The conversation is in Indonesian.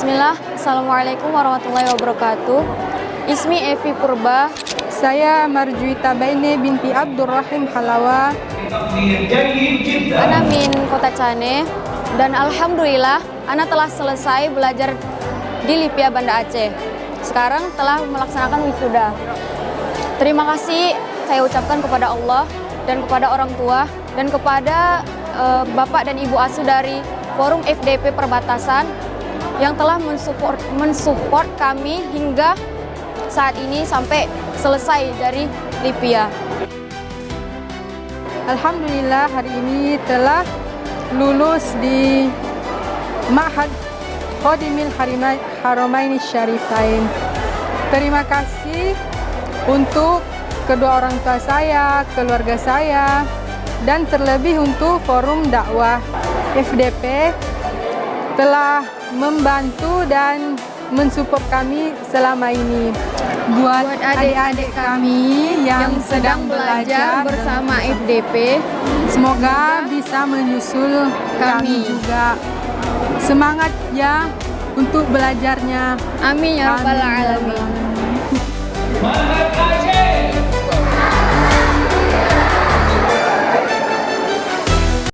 Bismillah, Assalamualaikum warahmatullahi wabarakatuh. Ismi Evi Purba. Saya Marjuita Baine binti Abdurrahim Halawa. Ana min Kota Cane. Dan alhamdulillah, Ana telah selesai belajar di Lipia Banda Aceh. Sekarang telah melaksanakan wisuda. Terima kasih saya ucapkan kepada Allah dan kepada orang tua dan kepada Bapak dan Ibu asuh dari Forum FDP Perbatasan yang telah mensupport kami hingga saat ini sampai selesai dari Lipia. Alhamdulillah hari ini telah lulus di Ma'had Khadimil Haramaini Syarifain. Terima kasih untuk kedua orang tua saya, keluarga saya, dan terlebih untuk Forum Dakwah FDP telah membantu dan mensupport kami selama ini. Buat adik-adik kami yang sedang belajar bersama FDP, semoga bisa menyusul kami juga. Semangat ya untuk belajarnya. amin ya rabbal alamin.